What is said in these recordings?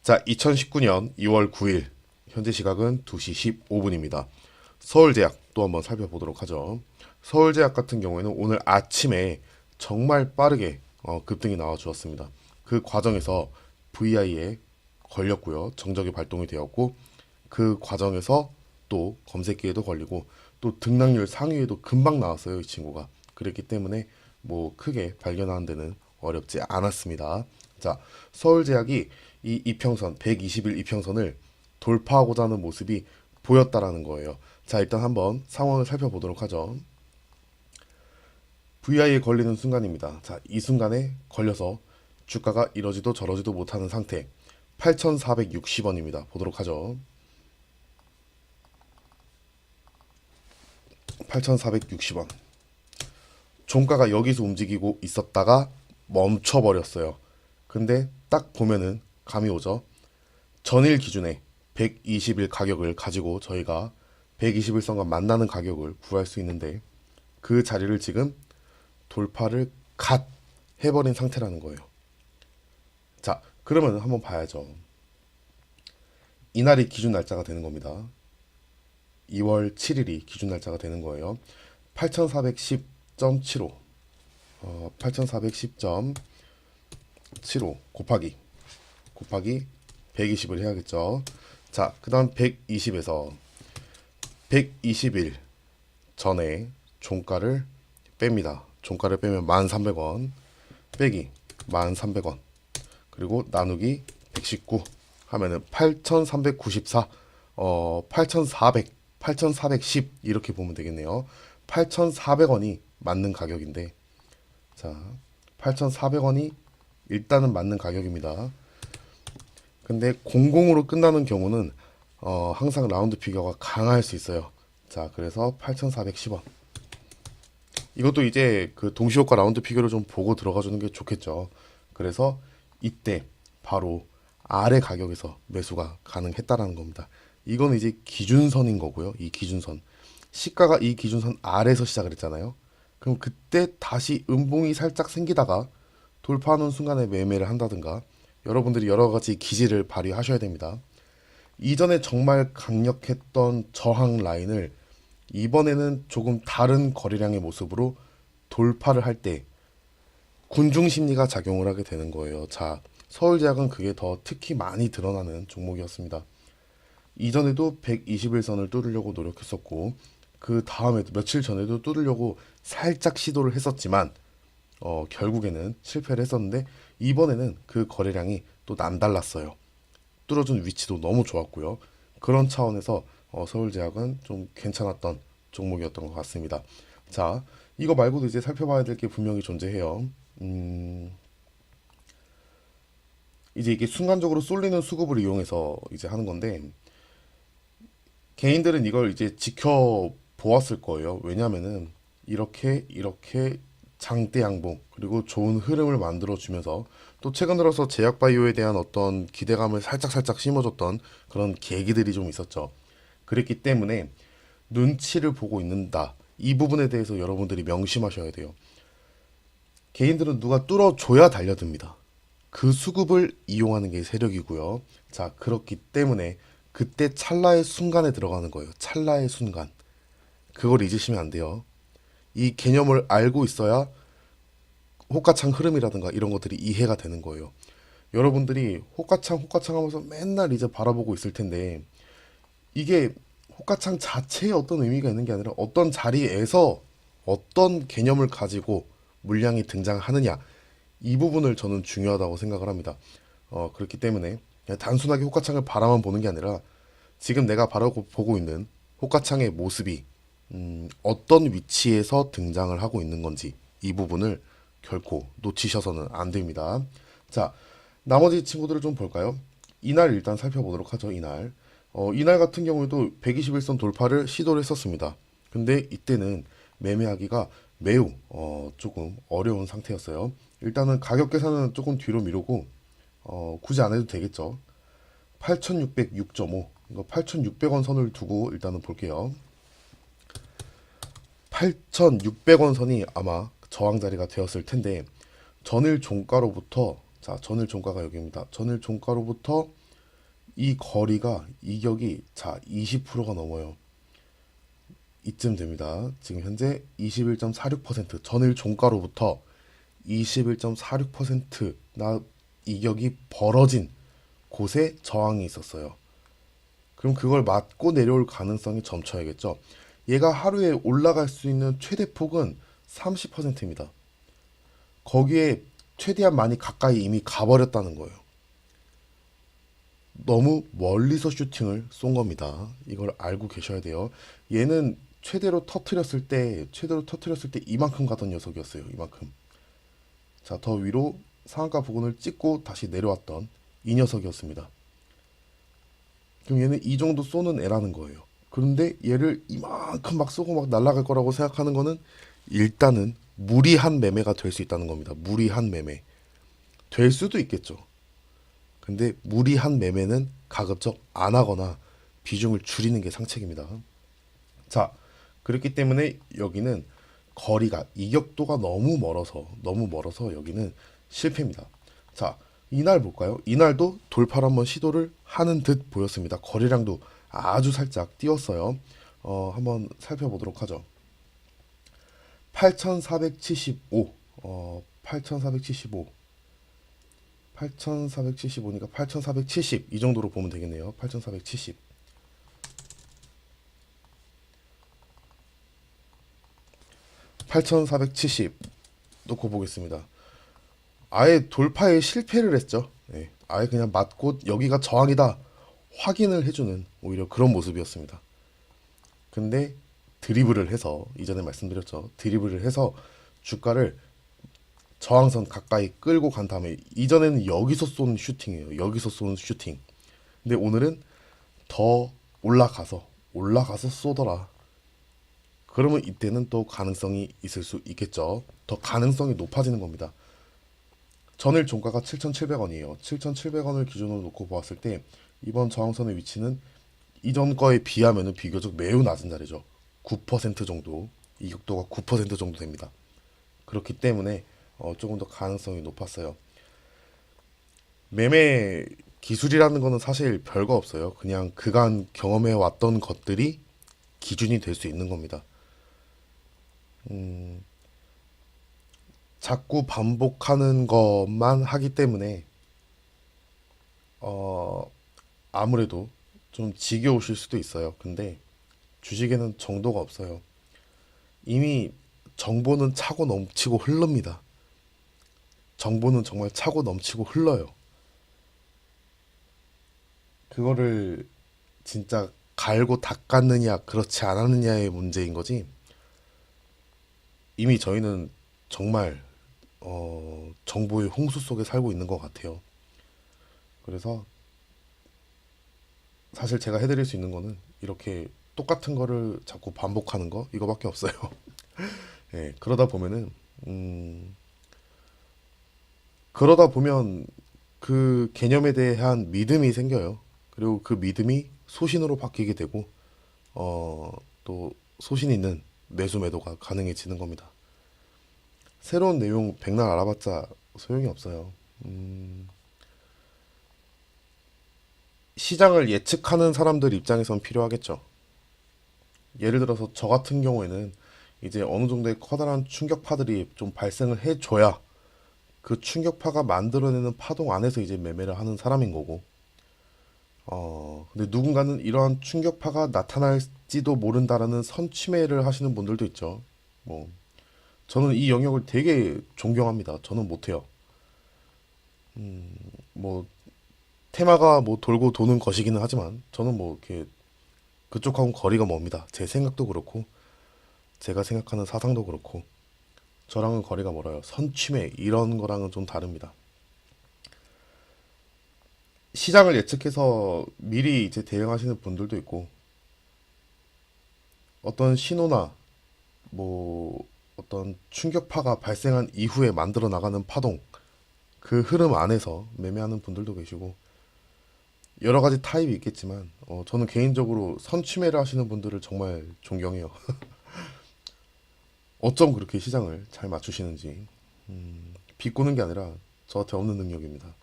자, 2019년 2월 9일 현재 시각은 2시 15분입니다. 서울제약 또 한번 살펴보도록 하죠. 서울제약 같은 경우에는 오늘 아침에 정말 빠르게 급등이 나와 주었습니다. 그 과정에서 VI에 걸렸고요. 정적이 발동이 되었고 그 과정에서 또 검색기에도 걸리고 또 등락률 상위에도 금방 나왔어요. 이 친구가. 그랬기 때문에 뭐 크게 발견하는 데는 어렵지 않았습니다. 자, 서울제약이 이 이평선 120일 이평선을 돌파하고자 하는 모습이 보였다라는 거예요. 자, 일단 한번 상황을 살펴보도록 하죠. VI에 걸리는 순간입니다. 자, 이 순간에 걸려서 주가가 이러지도 저러지도 못하는 상태. 8,460원입니다. 보도록 하죠. 8,460원. 종가가 여기서 움직이고 있었다가 멈춰버렸어요. 근데 딱 보면은 감이 오죠. 전일 기준에 120일 가격을 가지고 저희가 121선과 만나는 가격을 구할 수 있는데 그 자리를 지금 돌파를 갓 해버린 상태라는 거예요. 자, 그러면 한번 봐야죠. 이날이 기준 날짜가 되는 겁니다. 2월 7일이 기준 날짜가 되는 거예요. 8410.75 8410.75 곱하기 120을 해야겠죠. 자, 그 다음 120에서 120일 전에 종가를 뺍니다. 종가를 빼면 1,300원 빼기 1,300원 그리고 나누기 119 하면은 8,394 8,410 이렇게 보면 되겠네요. 8,400원이 맞는 가격인데 자, 8,400원이 일단은 맞는 가격입니다. 근데 00으로 끝나는 경우는 항상 라운드 피겨가 강할 수 있어요. 자, 그래서 8,410원. 이것도 이제 그 동시효과 라운드 피겨를 좀 보고 들어가 주는 게 좋겠죠. 그래서 이때 바로 아래 가격에서 매수가 가능했다라는 겁니다. 이건 이제 기준선인 거고요. 이 기준선. 시가가 이 기준선 아래에서 시작을 했잖아요. 그럼 그때 다시 음봉이 살짝 생기다가 돌파하는 순간에 매매를 한다든가 여러분들이 여러 가지 기지를 발휘하셔야 됩니다. 이전에 정말 강력했던 저항 라인을 이번에는 조금 다른 거래량의 모습으로 돌파를 할 때 군중 심리가 작용을 하게 되는 거예요. 자, 서울제약은 그게 더 특히 많이 드러나는 종목이었습니다. 이전에도 121선을 뚫으려고 노력했었고 그 다음에도 며칠 전에도 뚫으려고 살짝 시도를 했었지만 결국에는 실패를 했었는데 이번에는 그 거래량이 또 남달랐어요. 뚫어준 위치도 너무 좋았고요. 그런 차원에서 서울제약은 좀 괜찮았던 종목이었던 것 같습니다. 자, 이거 말고도 이제 살펴봐야 될 게 분명히 존재해요. 이제 이게 순간적으로 쏠리는 수급을 이용해서 이제 하는 건데 개인들은 이걸 이제 지켜보았을 거예요. 왜냐면은 이렇게 장대 양봉 그리고 좋은 흐름을 만들어 주면서 또 최근 들어서 제약바이오에 대한 어떤 기대감을 살짝 심어줬던 그런 계기들이 좀 있었죠. 그랬기 때문에 눈치를 보고 있는다. 이 부분에 대해서 여러분들이 명심하셔야 돼요. 개인들은 누가 뚫어줘야 달려듭니다. 그 수급을 이용하는 게 세력이고요. 자, 그렇기 때문에 그때 찰나의 순간에 들어가는 거예요. 찰나의 순간. 그걸 잊으시면 안 돼요. 이 개념을 알고 있어야 호가창 흐름이라든가 이런 것들이 이해가 되는 거예요. 여러분들이 호가창 하면서 맨날 이제 바라보고 있을 텐데 이게 호가창 자체에 어떤 의미가 있는 게 아니라 어떤 자리에서 어떤 개념을 가지고 물량이 등장하느냐 이 부분을 저는 중요하다고 생각을 합니다. 그렇기 때문에 그냥 단순하게 호가창을 바라만 보는 게 아니라 지금 내가 보고 있는 호가창의 모습이 어떤 위치에서 등장을 하고 있는 건지 이 부분을 결코 놓치셔서는 안 됩니다. 자, 나머지 친구들을 좀 볼까요? 이날 일단 살펴보도록 하죠. 이날 같은 경우에도 121선 돌파를 시도를 했었습니다. 근데 이때는 매매하기가 매우 조금 어려운 상태였어요. 일단은 가격 계산은 조금 뒤로 미루고 굳이 안 해도 되겠죠. 8,606.5 이거 8,600원 선을 두고 일단은 볼게요. 8,600원 선이 아마 저항 자리가 되었을 텐데 전일 종가로부터 자, 전일 종가가 여기입니다. 전일 종가로부터 이 거리가 이격이 자 20%가 넘어요. 이쯤 됩니다. 지금 현재 21.46% 전일 종가로부터 21.46%나 이격이 벌어진 곳에 저항이 있었어요. 그럼 그걸 맞고 내려올 가능성이 점쳐야겠죠. 얘가 하루에 올라갈 수 있는 최대 폭은 30%입니다. 거기에 최대한 많이 가까이 이미 가버렸다는 거예요. 너무 멀리서 슈팅을 쏜 겁니다. 이걸 알고 계셔야 돼요. 얘는 최대로 터트렸을 때 이만큼 가던 녀석이었어요. 이만큼. 자, 더 위로 상한가 부근을 찍고 다시 내려왔던 이 녀석이었습니다. 그럼 얘는 이 정도 쏘는 애라는 거예요. 그런데 얘를 이만큼 막 쏘고 막 날아갈 거라고 생각하는 거는 일단은 무리한 매매가 될 수 있다는 겁니다. 무리한 매매. 될 수도 있겠죠. 근데 무리한 매매는 가급적 안 하거나 비중을 줄이는 게 상책입니다. 자, 그렇기 때문에 여기는 거리가 이격도가 너무 멀어서 여기는 실패입니다. 자, 이날 볼까요? 이날도 돌파를 한번 시도를 하는 듯 보였습니다. 거래량도 아주 살짝 띄었어요. 한번 살펴보도록 하죠. 8,475, 8,475, 8,475니까 8,470 이 정도로 보면 되겠네요. 8,470. 8,470 놓고 보겠습니다. 아예 돌파에 실패를 했죠. 예, 아예 그냥 맞고 여기가 저항이다 확인을 해주는 오히려 그런 모습이었습니다. 근데 드리블을 해서 이전에 말씀드렸죠. 드리블을 해서 주가를 저항선 가까이 끌고 간 다음에 이전에는 여기서 쏜 슈팅이에요. 여기서 쏜 슈팅. 근데 오늘은 더 올라가서 쏘더라. 그러면 이때는 또 가능성이 있을 수 있겠죠. 더 가능성이 높아지는 겁니다. 전일 종가가 7,700원이에요. 7,700원을 기준으로 놓고 보았을 때 이번 저항선의 위치는 이전 거에 비하면 비교적 매우 낮은 자리죠. 9% 정도, 이격도가 9% 정도 됩니다. 그렇기 때문에 조금 더 가능성이 높았어요. 매매 기술이라는 거는 사실 별거 없어요. 그냥 그간 경험해 왔던 것들이 기준이 될 수 있는 겁니다. 자꾸 반복하는 것만 하기 때문에 어, 아무래도 좀 지겨우실 수도 있어요. 근데 주식에는 정도가 없어요. 이미 정보는 차고 넘치고 흐릅니다. 정보는 정말 차고 넘치고 흘러요. 그거를 진짜 갈고 닦았느냐, 그렇지 않았느냐의 문제인 거지. 이미 저희는 정말 정보의 홍수 속에 살고 있는 것 같아요. 그래서 사실 제가 해드릴 수 있는 거는 이렇게 똑같은 거를 자꾸 반복하는 거 이거밖에 없어요. 예, 그러다 보면 그 개념에 대한 믿음이 생겨요. 그리고 그 믿음이 소신으로 바뀌게 되고 또 소신 있는 매수 매도가 가능해지는 겁니다. 새로운 내용 백날 알아봤자 소용이 없어요. 시장을 예측하는 사람들 입장에선 필요하겠죠. 예를 들어서 저 같은 경우에는 이제 어느 정도의 커다란 충격파들이 좀 발생을 해줘야 그 충격파가 만들어내는 파동 안에서 이제 매매를 하는 사람인 거고, 근데 누군가는 이러한 충격파가 나타날지도 모른다라는 선취매를 하시는 분들도 있죠. 뭐, 저는 이 영역을 되게 존경합니다. 저는 못해요. 뭐, 테마가 뭐 돌고 도는 것이기는 하지만, 저는 뭐, 이렇게 그쪽하고는 거리가 멉니다. 제 생각도 그렇고, 제가 생각하는 사상도 그렇고, 저랑은 거리가 멀어요. 선취매, 이런 거랑은 좀 다릅니다. 시장을 예측해서 미리 이제 대응하시는 분들도 있고, 어떤 신호나 뭐 어떤 충격파가 발생한 이후에 만들어 나가는 파동, 그 흐름 안에서 매매하는 분들도 계시고, 여러 가지 타입이 있겠지만, 저는 개인적으로 선취매를 하시는 분들을 정말 존경해요. 어쩜 그렇게 시장을 잘 맞추시는지. 비꼬는 게 아니라 저한테 없는 능력입니다.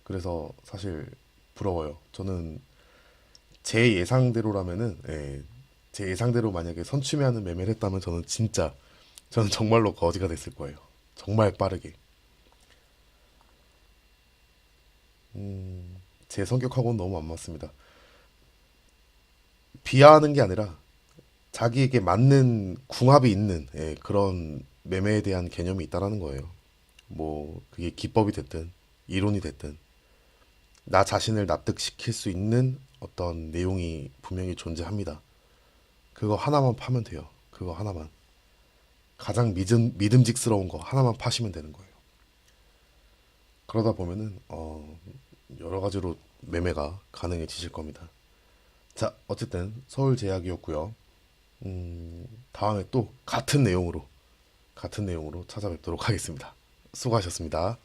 그래서 사실 부러워요. 저는 제 예상대로라면은, 예, 제 예상대로 만약에 선취매하는 매매를 했다면 저는 정말로 거지가 됐을 거예요. 정말 빠르게. 제 성격하고는 너무 안 맞습니다. 비하하는 게 아니라 자기에게 맞는 궁합이 있는, 예, 그런 매매에 대한 개념이 있다라는 거예요. 뭐 그게 기법이 됐든 이론이 됐든 나 자신을 납득시킬 수 있는 어떤 내용이 분명히 존재합니다. 그거 하나만 파면 돼요. 그거 하나만. 가장 믿음직스러운 거 하나만 파시면 되는 거예요. 그러다 보면은 여러 가지로 매매가 가능해지실 겁니다. 자, 어쨌든 서울 제약이었고요. 다음에 또 같은 내용으로 찾아뵙도록 하겠습니다. 수고하셨습니다.